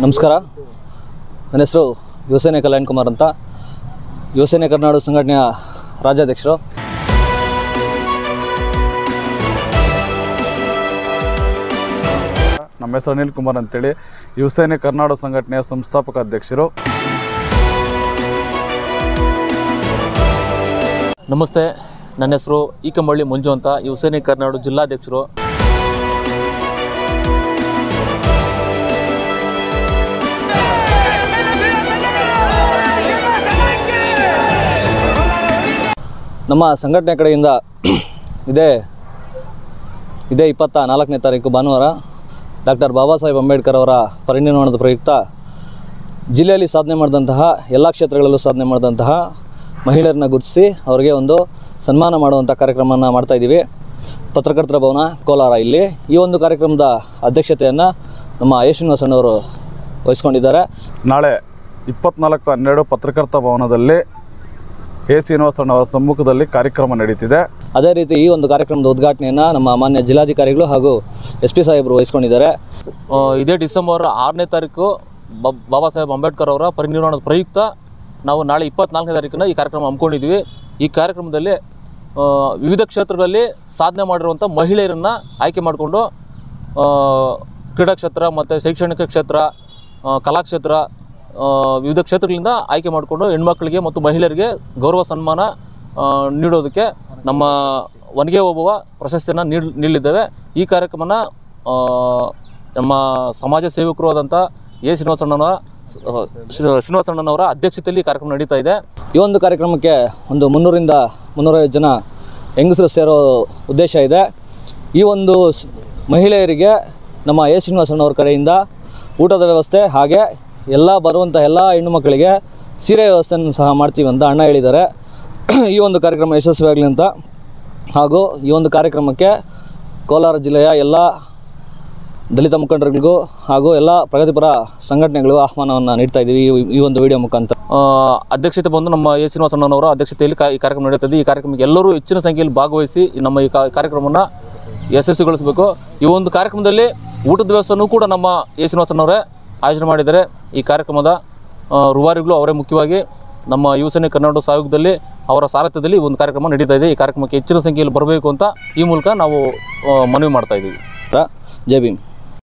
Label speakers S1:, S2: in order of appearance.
S1: ನಮಸ್ಕಾರ. ನನ್ನ ಹೆಸರು ಯುವಸೇನೆ ಕಲ್ಯಾಣ್ ಕುಮಾರ್ ಅಂತ, ಯುವಸೇನೆ ಕರ್ನಾಟಕ ಸಂಘಟನೆಯ ರಾಜ್ಯಾಧ್ಯಕ್ಷರು.
S2: ನಮ್ಮ ಹೆಸರು ಅನಿಲ್ ಕುಮಾರ್ ಅಂತೇಳಿ, ಯುವಸೇನೆ ಕರ್ನಾಟಕ ಸಂಘಟನೆಯ ಸಂಸ್ಥಾಪಕ ಅಧ್ಯಕ್ಷರು.
S3: ನಮಸ್ತೆ, ನನ್ನ ಹೆಸರು ಈಕಂಬಳ್ಳಿ ಮಂಜು ಅಂತ, ಯುವಸೇನೆ ಕರ್ನಾಟಕ ಜಿಲ್ಲಾಧ್ಯಕ್ಷರು.
S1: ನಮ್ಮ ಸಂಘಟನೆ ಕಡೆಯಿಂದ ಇದೇ 24ನೇ ತಾರೀಕು ಭಾನುವಾರ ಡಾಕ್ಟರ್ ಬಾಬಾ ಸಾಹೇಬ್ ಅಂಬೇಡ್ಕರ್ ಅವರ ಪರಿನಿರ್ವಾಣದ ಪ್ರಯುಕ್ತ ಜಿಲ್ಲೆಯಲ್ಲಿ ಸಾಧನೆ ಮಾಡಿದಂತಹ ಎಲ್ಲ ಕ್ಷೇತ್ರಗಳಲ್ಲೂ ಸಾಧನೆ ಮಾಡಿದಂತಹ ಮಹಿಳೆಯರನ್ನ ಗುರುತಿಸಿ ಅವರಿಗೆ ಒಂದು ಸನ್ಮಾನ ಮಾಡುವಂಥ ಕಾರ್ಯಕ್ರಮವನ್ನು ಮಾಡ್ತಾಯಿದ್ದೀವಿ. ಪತ್ರಕರ್ತರ ಭವನ ಕೋಲಾರ. ಇಲ್ಲಿ ಈ ಒಂದು ಕಾರ್ಯಕ್ರಮದ ಅಧ್ಯಕ್ಷತೆಯನ್ನು ನಮ್ಮ ಶ್ರೀನಿವಾಸಣ್ಣವರು ವಹಿಸ್ಕೊಂಡಿದ್ದಾರೆ.
S2: ನಾಳೆ 24/12 ಪತ್ರಕರ್ತರ ಭವನದಲ್ಲಿ ಶ್ರೀನಿವಾಸಣ್ಣವರ ಸಮ್ಮುಖದಲ್ಲಿ ಕಾರ್ಯಕ್ರಮ ನಡೀತಿದೆ.
S1: ಅದೇ ರೀತಿ ಈ ಒಂದು ಕಾರ್ಯಕ್ರಮದ ಉದ್ಘಾಟನೆಯನ್ನು ನಮ್ಮ ಮಾನ್ಯ ಜಿಲ್ಲಾಧಿಕಾರಿಗಳು ಹಾಗೂ SP ಸಾಹೇಬರು ವಹಿಸ್ಕೊಂಡಿದ್ದಾರೆ.
S3: ಇದೇ ಡಿಸೆಂಬರ್ 6ನೇ ತಾರೀಕು ಬಾಬಾ ಸಾಹೇಬ್ ಅಂಬೇಡ್ಕರ್ ಅವರ ಪರಿನಿರ್ವಾಣದ ಪ್ರಯುಕ್ತ ನಾವು ನಾಳೆ 24ನೇ ತಾರೀಕಿನ ಈ ಕಾರ್ಯಕ್ರಮ ಹಮ್ಮಿಕೊಂಡಿದ್ದೀವಿ. ಈ ಕಾರ್ಯಕ್ರಮದಲ್ಲಿ ವಿವಿಧ ಕ್ಷೇತ್ರಗಳಲ್ಲಿ ಸಾಧನೆ ಮಾಡಿರುವಂಥ ಮಹಿಳೆಯರನ್ನು ಆಯ್ಕೆ ಮಾಡಿಕೊಂಡು ಕ್ರೀಡಾ ಕ್ಷೇತ್ರ ಮತ್ತು ಶೈಕ್ಷಣಿಕ ಕ್ಷೇತ್ರ, ಕಲಾಕ್ಷೇತ್ರ, ವಿವಿಧ ಕ್ಷೇತ್ರಗಳಿಂದ ಆಯ್ಕೆ ಮಾಡಿಕೊಂಡು ಹೆಣ್ಮಕ್ಳಿಗೆ ಮತ್ತು ಮಹಿಳೆಯರಿಗೆ ಗೌರವ ಸನ್ಮಾನ ನೀಡೋದಕ್ಕೆ ನಮ್ಮ ಒನಗೆ ಓಬವ್ವ ಪ್ರಶಸ್ತಿಯನ್ನು ನೀಡಲಿದ್ದೇವೆ. ಈ ಕಾರ್ಯಕ್ರಮನ ನಮ್ಮ ಸಮಾಜ ಸೇವಕರು ಆದಂಥ ಶ್ರೀನಿವಾಸಣ್ಣನವರ ಅಧ್ಯಕ್ಷತೆಯಲ್ಲಿ ಕಾರ್ಯಕ್ರಮ ನಡೀತಾ ಇದೆ.
S1: ಈ ಒಂದು ಕಾರ್ಯಕ್ರಮಕ್ಕೆ ಒಂದು 300ರಿಂದ 350 ಜನ ಹೆಂಗಸರು ಸೇರೋ ಉದ್ದೇಶ ಇದೆ. ಈ ಒಂದು ಮಹಿಳೆಯರಿಗೆ ನಮ್ಮ ಶ್ರೀನಿವಾಸಣ್ಣವ್ರ ಕಡೆಯಿಂದ ಊಟದ ವ್ಯವಸ್ಥೆ, ಹಾಗೆ ಬರುವಂಥ ಎಲ್ಲ ಹೆಣ್ಣು ಮಕ್ಕಳಿಗೆ ಸೀರೆ ವ್ಯವಸ್ಥೆಯನ್ನು ಸಹ ಮಾಡ್ತೀವಿ ಅಂತ ಅಣ್ಣ ಹೇಳಿದ್ದಾರೆ. ಈ ಒಂದು ಕಾರ್ಯಕ್ರಮ ಯಶಸ್ವಿಯಾಗಲಿ ಅಂತ, ಹಾಗೂ ಈ ಒಂದು ಕಾರ್ಯಕ್ರಮಕ್ಕೆ ಕೋಲಾರ ಜಿಲ್ಲೆಯ ಎಲ್ಲ ದಲಿತ ಮುಖಂಡರುಗಳಿಗೂ ಹಾಗೂ ಎಲ್ಲ ಪ್ರಗತಿಪರ ಸಂಘಟನೆಗಳಿಗೂ ಆಹ್ವಾನವನ್ನು ನೀಡ್ತಾ ಇದ್ದೀವಿ ಈ ಒಂದು ವಿಡಿಯೋ ಮುಖಾಂತರ.
S3: ಅಧ್ಯಕ್ಷತೆ ಬಂದು ನಮ್ಮ ಶ್ರೀನಿವಾಸಣ್ಣನವರ ಅಧ್ಯಕ್ಷತೆಯಲ್ಲಿ ಈ ಕಾರ್ಯಕ್ರಮ ನಡೀತದೆ. ಈ ಕಾರ್ಯಕ್ರಮಕ್ಕೆ ಎಲ್ಲರೂ ಹೆಚ್ಚಿನ ಸಂಖ್ಯೆಯಲ್ಲಿ ಭಾಗವಹಿಸಿ ನಮ್ಮ ಈ ಕಾರ್ಯಕ್ರಮವನ್ನು ಯಶಸ್ವಿಗೊಳಿಸಬೇಕು. ಈ ಒಂದು ಕಾರ್ಯಕ್ರಮದಲ್ಲಿ ಊಟದ ವ್ಯವಸ್ಥೆಯೂ ಕೂಡ ನಮ್ಮ ಶ್ರೀನಿವಾಸಣ್ಣವರೇ ಆಯೋಜನೆ ಮಾಡಿದ್ದಾರೆ. ಈ ಕಾರ್ಯಕ್ರಮದ ರೂವಾರಿಗಳು ಅವರೇ ಮುಖ್ಯವಾಗಿ ನಮ್ಮ ಯುವಸೇನೆ ಕರ್ನಾಟಕ ಸಹಯೋಗದಲ್ಲಿ ಅವರ ಸಾರಥ್ಯದಲ್ಲಿ ಒಂದು ಕಾರ್ಯಕ್ರಮ ನಡೀತಾ ಇದೆ. ಈ ಕಾರ್ಯಕ್ರಮಕ್ಕೆ ಹೆಚ್ಚಿನ ಸಂಖ್ಯೆಯಲ್ಲಿ ಬರಬೇಕು ಅಂತ ಈ ಮೂಲಕ ನಾವು ಮನವಿ ಮಾಡ್ತಾ ಇದ್ದೀವಿ.
S1: ಜೈ ಭೀಮ್.